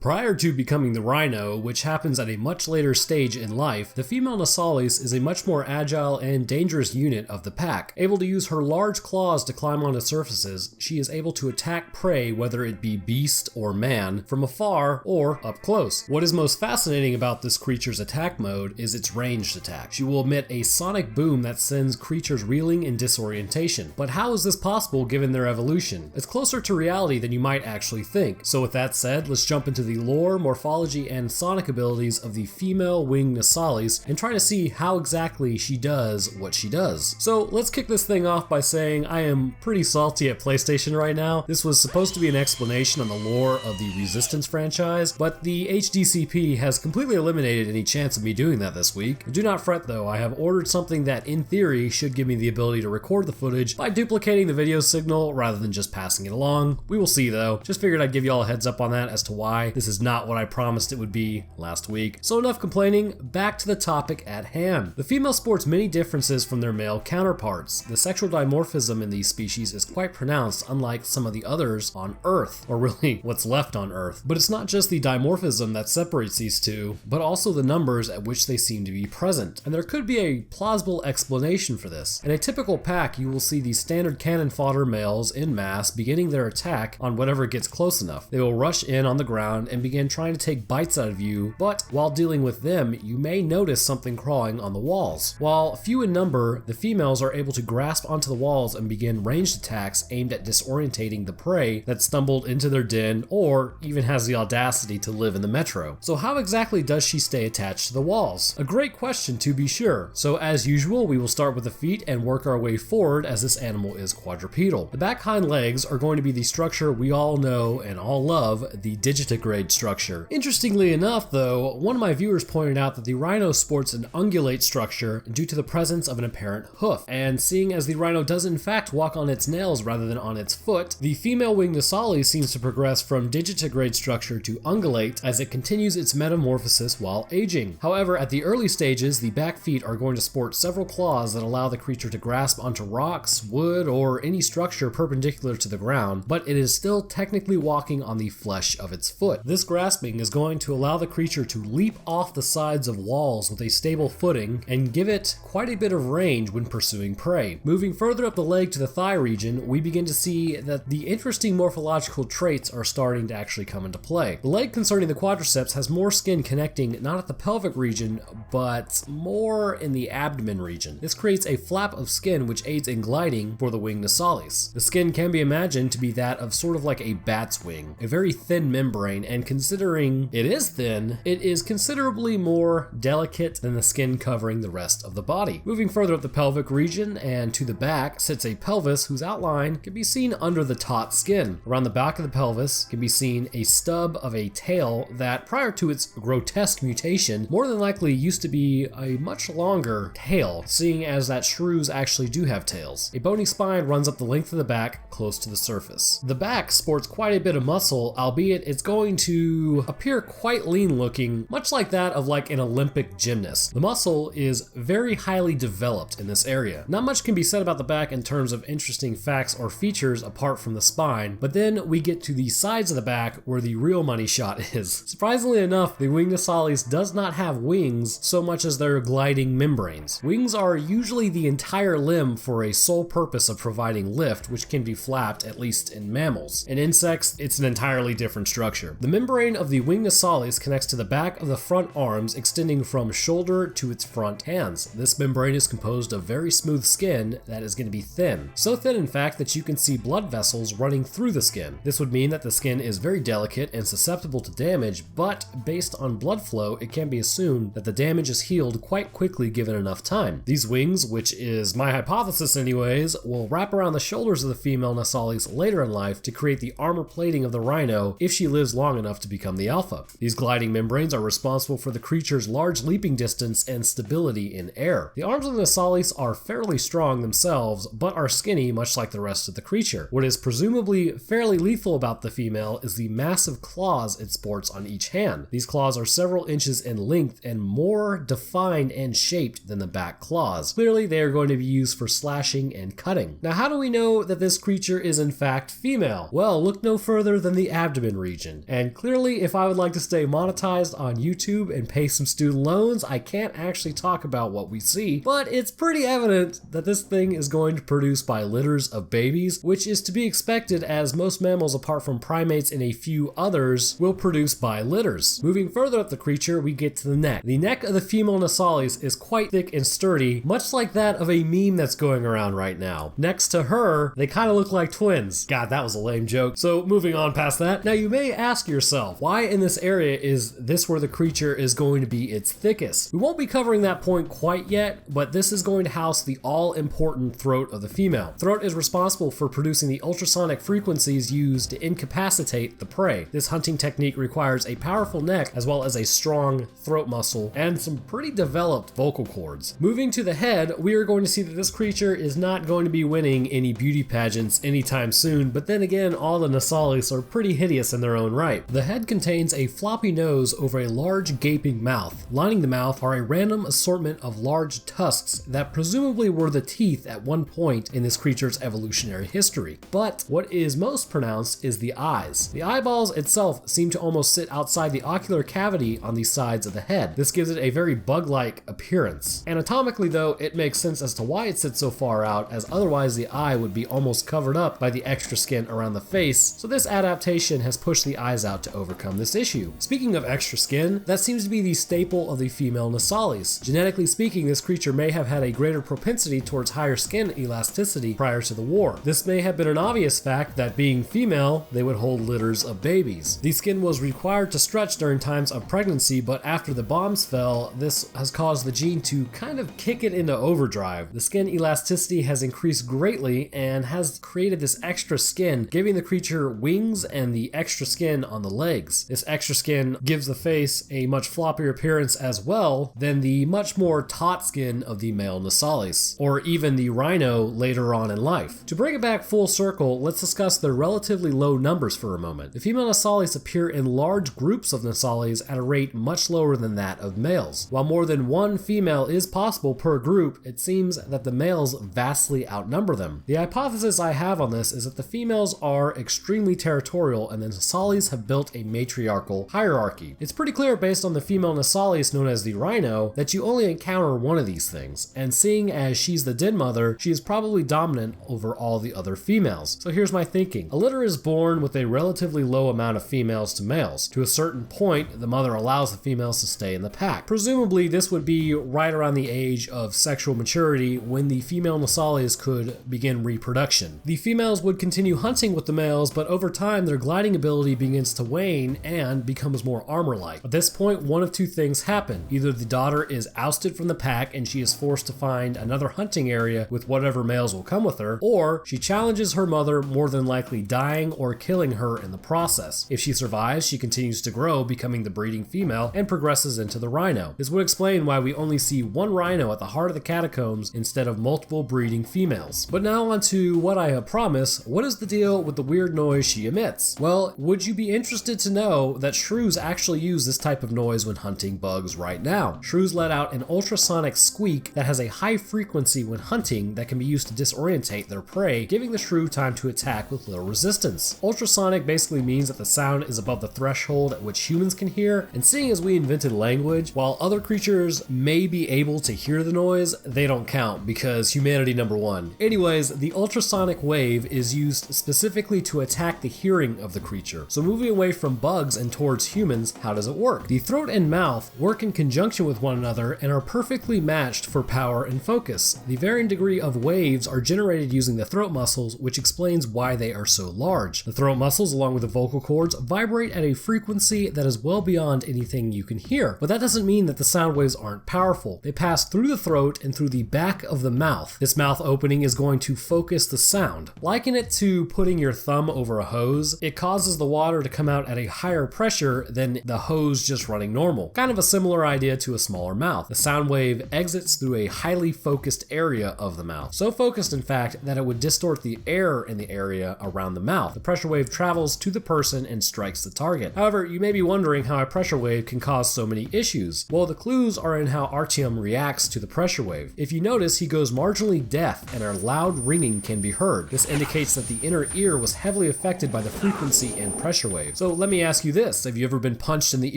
Prior to becoming the rhino, which happens at a much later stage in life, the female Nosalis is a much more agile and dangerous unit of the pack. Able to use her large claws to climb onto surfaces, she is able to attack prey, whether it be beast or man, from afar or up close. What is most fascinating about this creature's attack mode is its ranged attack. She will emit a sonic boom that sends creatures reeling in disorientation. But how is this possible given their evolution? It's closer to reality than you might actually think. So with that said, let's jump into the lore, morphology, and sonic abilities of the female winged Nosalis and try to see how exactly she does what she does. So let's kick this thing off by saying I am pretty salty at PlayStation right now. This was supposed to be an explanation on the lore of the Resistance franchise, but the HDCP has completely eliminated any chance of me doing that this week. Do not fret though, I have ordered something that in theory should give me the ability to record the footage by duplicating the video signal rather than just passing it along. We will see though. Just figured I'd give you all a heads up on that as to why this is not what I promised it would be last week. So enough complaining, back to the topic at hand. The female sports many differences from their male counterparts. The sexual dimorphism in these species is quite pronounced, unlike some of the others on Earth, or really what's left on Earth. But it's not just the dimorphism that separates these two, but also the numbers at which they seem to be present. And there could be a plausible explanation for this. In a typical pack, you will see the standard cannon fodder males in mass beginning their attack on whatever gets close enough. They will rush in on the ground and begin trying to take bites out of you, but while dealing with them, you may notice something crawling on the walls. While few in number, the females are able to grasp onto the walls and begin ranged attacks aimed at disorientating the prey that stumbled into their den or even has the audacity to live in the metro. So how exactly does she stay attached to the walls? A great question to be sure. So as usual, we will start with the feet and work our way forward as this animal is quadrupedal. The back hind legs are going to be the structure we all know and all love, the digitigrade structure. Interestingly enough though, one of my viewers pointed out that the rhino sports an ungulate structure due to the presence of an apparent hoof, and seeing as the rhino does in fact walk on its nails rather than on its foot, the female winged Nosalis seems to progress from digitigrade structure to ungulate as it continues its metamorphosis while aging. However, at the early stages, the back feet are going to sport several claws that allow the creature to grasp onto rocks, wood, or any structure perpendicular to the ground, but it is still technically walking on the flesh of its foot. This grasping is going to allow the creature to leap off the sides of walls with a stable footing and give it quite a bit of range when pursuing prey. Moving further up the leg to the thigh region, we begin to see that the interesting morphological traits are starting to actually come into play. The leg concerning the quadriceps has more skin connecting not at the pelvic region, but more in the abdomen region. This creates a flap of skin which aids in gliding for the winged Nosalis. The skin can be imagined to be that of sort of like a bat's wing, a very thin membrane, and considering it is thin, it is considerably more delicate than the skin covering the rest of the body. Moving further up the pelvic region and to the back sits a pelvis whose outline can be seen under the taut skin. Around the back of the pelvis can be seen a stub of a tail that, prior to its grotesque mutation, more than likely used to be a much longer tail, seeing as that shrews actually do have tails. A bony spine runs up the length of the back close to the surface. The back sports quite a bit of muscle, albeit it's going to appear quite lean looking, much like that of like an Olympic gymnast. The muscle is very highly developed in this area. Not much can be said about the back in terms of interesting facts or features apart from the spine, but then we get to the sides of the back where the real money shot is. Surprisingly enough, the winged Nosalis does not have wings so much as their gliding membranes. Wings are usually the entire limb for a sole purpose of providing lift, which can be flapped, at least in mammals. In insects, it's an entirely different structure. The membrane of the winged Nosalis connects to the back of the front arms, extending from shoulder to its front hands. This membrane is composed of very smooth skin that is going to be thin. So thin, in fact, that you can see blood vessels running through the skin. This would mean that the skin is very delicate and susceptible to damage, but based on blood flow, it can be assumed that the damage is healed quite quickly given enough time. These wings, which is my hypothesis anyways, will wrap around the shoulders of the female Nosalis later in life to create the armor plating of the rhino if she lives long enough to become the alpha. These gliding membranes are responsible for the creature's large leaping distance and stability in air. The arms of the Nosalis are fairly strong themselves, but are skinny much like the rest of the creature. What is presumably fairly lethal about the female is the massive claws it sports on each hand. These claws are several inches in length and more defined and shaped than the back claws. Clearly, they are going to be used for slashing and cutting. Now, how do we know that this creature is in fact female? Well, look no further than the abdomen region, and And clearly, if I would like to stay monetized on YouTube and pay some student loans, I can't actually talk about what we see, but it's pretty evident that this thing is going to produce by litters of babies, which is to be expected as most mammals apart from primates and a few others will produce by litters. Moving further up the creature, we get to the neck. The neck of the female Nosalis is quite thick and sturdy, much like that of a meme that's going around right now. Next to her, they kind of look like twins. God, that was a lame joke. So moving on past that, now you may ask yourself, why in this area is this where the creature is going to be its thickest? We won't be covering that point quite yet, but this is going to house the all-important throat of the female. Throat is responsible for producing the ultrasonic frequencies used to incapacitate the prey. This hunting technique requires a powerful neck as well as a strong throat muscle and some pretty developed vocal cords. Moving to the head, we are going to see that this creature is not going to be winning any beauty pageants anytime soon, but then again, all the Nosalis are pretty hideous in their own right. The head contains a floppy nose over a large gaping mouth. Lining the mouth are a random assortment of large tusks that presumably were the teeth at one point in this creature's evolutionary history. But what is most pronounced is the eyes. The eyeballs itself seem to almost sit outside the ocular cavity on the sides of the head. This gives it a very bug-like appearance. Anatomically though, it makes sense as to why it sits so far out, as otherwise the eye would be almost covered up by the extra skin around the face, so this adaptation has pushed the eyes out to overcome this issue. Speaking of extra skin, that seems to be the staple of the female Nosalis. Genetically speaking, this creature may have had a greater propensity towards higher skin elasticity prior to the war. This may have been an obvious fact that being female, they would hold litters of babies. The skin was required to stretch during times of pregnancy, but after the bombs fell, this has caused the gene to kind of kick it into overdrive. The skin elasticity has increased greatly and has created this extra skin, giving the creature wings and the extra skin on the legs. This extra skin gives the face a much floppier appearance as well than the much more taut skin of the male Nosalis, or even the rhino later on in life. To bring it back full circle, let's discuss their relatively low numbers for a moment. The female Nosalis appear in large groups of Nosalis at a rate much lower than that of males. While more than one female is possible per group, it seems that the males vastly outnumber them. The hypothesis I have on this is that the females are extremely territorial and the Nosalis have built a matriarchal hierarchy. It's pretty clear based on the female Nosalis known as the rhino that you only encounter one of these things, and seeing as she's the den mother, she is probably dominant over all the other females. So here's my thinking. A litter is born with a relatively low amount of females to males. To a certain point, the mother allows the females to stay in the pack. Presumably this would be right around the age of sexual maturity when the female Nosalis could begin reproduction. The females would continue hunting with the males, but over time their gliding ability begins to wane and becomes more armor-like. At this point, one of two things happen. Either the daughter is ousted from the pack and she is forced to find another hunting area with whatever males will come with her, or she challenges her mother, more than likely dying or killing her in the process. If she survives, she continues to grow, becoming the breeding female, and progresses into the rhino. This would explain why we only see one rhino at the heart of the catacombs instead of multiple breeding females. But now on to what I have promised. What is the deal with the weird noise she emits? Well, would you be interested to know that shrews actually use this type of noise when hunting bugs right now? Shrews let out an ultrasonic squeak that has a high frequency when hunting that can be used to disorientate their prey, giving the shrew time to attack with little resistance. Ultrasonic basically means that the sound is above the threshold at which humans can hear, and seeing as we invented language, while other creatures may be able to hear the noise, they don't count because humanity number one. Anyways, the ultrasonic wave is used specifically to attack the hearing of the creature. So moving away from bugs and towards humans, how does it work? The throat and mouth work in conjunction with one another and are perfectly matched for power and focus. The varying degree of waves are generated using the throat muscles, which explains why they are so large. The throat muscles, along with the vocal cords, vibrate at a frequency that is well beyond anything you can hear. But that doesn't mean that the sound waves aren't powerful. They pass through the throat and through the back of the mouth. This mouth opening is going to focus the sound. Liken it to putting your thumb over a hose. It causes the water to come out at a higher pressure than the hose just running normal. Kind of a similar idea to a smaller mouth. The sound wave exits through a highly focused area of the mouth. So focused, in fact, that it would distort the air in the area around the mouth. The pressure wave travels to the person and strikes the target. However, you may be wondering how a pressure wave can cause so many issues. Well, the clues are in how Artyom reacts to the pressure wave. If you notice, he goes marginally deaf and a loud ringing can be heard. This indicates that the inner ear was heavily affected by the frequency and pressure waves. So let me ask you this, have you ever been punched in the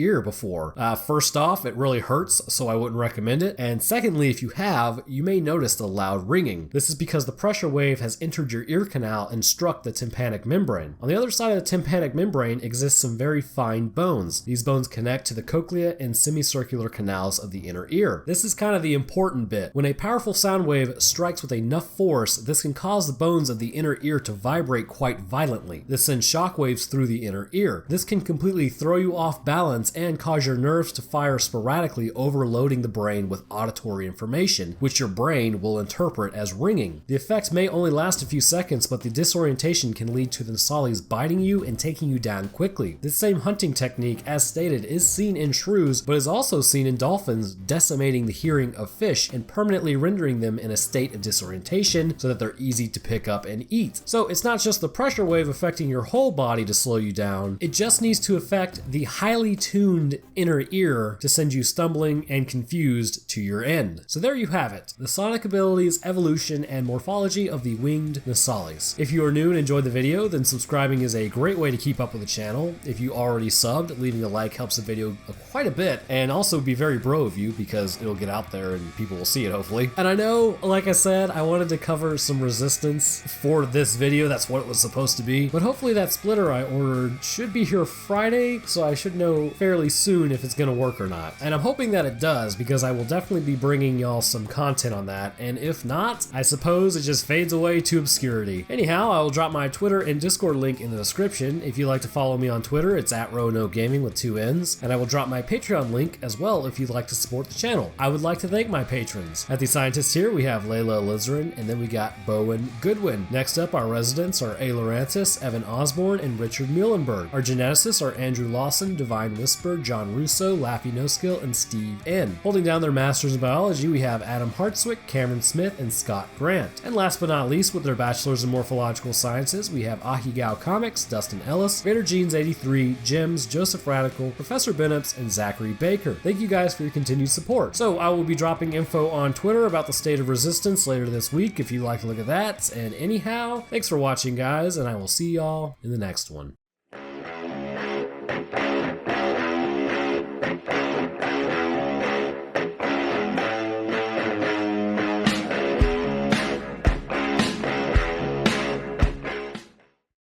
ear before? First off, it really hurts, so I wouldn't recommend it. And secondly, if you have, you may notice the loud ringing. This is because the pressure wave has entered your ear canal and struck the tympanic membrane. On the other side of the tympanic membrane exists some very fine bones. These bones connect to the cochlea and semicircular canals of the inner ear. This is kind of the important bit. When a powerful sound wave strikes with enough force, this can cause the bones of the inner ear to vibrate quite violently. This sends shock waves through the inner ear. This can completely throw you off balance and cause your nerves to fire sporadically, overloading the brain with auditory information, which your brain will interpret as ringing. The effect may only last a few seconds, but the disorientation can lead to the Nosalis biting you and taking you down quickly. This same hunting technique, as stated, is seen in shrews, but is also seen in dolphins, decimating the hearing of fish and permanently rendering them in a state of disorientation so that they're easy to pick up and eat. So it's not just the pressure wave affecting your whole body to slow you down, it just needs to affect the highly tuned inner ear to send you stumbling and confused to your end. So there you have it, the sonic abilities, evolution, and morphology of the winged Nosalis. If you are new and enjoyed the video, then subscribing is a great way to keep up with the channel. If you already subbed, leaving a like helps the video quite a bit, and also be very bro of you because it'll get out there and people will see it hopefully. And I know, like I said, I wanted to cover some resistance for this video, that's what it was supposed to be, but hopefully that splitter I ordered should be here Friday, so I should know fairly soon if it's gonna work or not. And I'm hoping that it does, because I will definitely be bringing y'all some content on that, and if not, I suppose it just fades away to obscurity. Anyhow, I will drop my Twitter and Discord link in the description. If you'd like to follow me on Twitter, it's at Roanoke Gaming with 2 N's, and I will drop my Patreon link as well if you'd like to support the channel. I would like to thank my patrons. At the scientists here, we have Layla Lizerin, and then we got Bowen Goodwin. Next up, our residents are A. Laurantis, Evan Osborne, and Richard Muhlenberg. Our geneticists are Andrew Lawson, Divine Whisper, John Russo, Laffy No Skill, and Steve N. Holding down their masters in biology, we have Adam Hartswick, Cameron Smith, and Scott Grant. And last but not least, with their bachelors in morphological sciences, we have Ahigao Comics, Dustin Ellis, Vader Jeans 83, Jims, Joseph Radical, Professor Benneps, and Zachary Baker. Thank you guys for your continued support. So I will be dropping info on Twitter about the state of resistance later this week if you'd like to look at that. And anyhow, thanks for watching guys, and I will see y'all in the next one.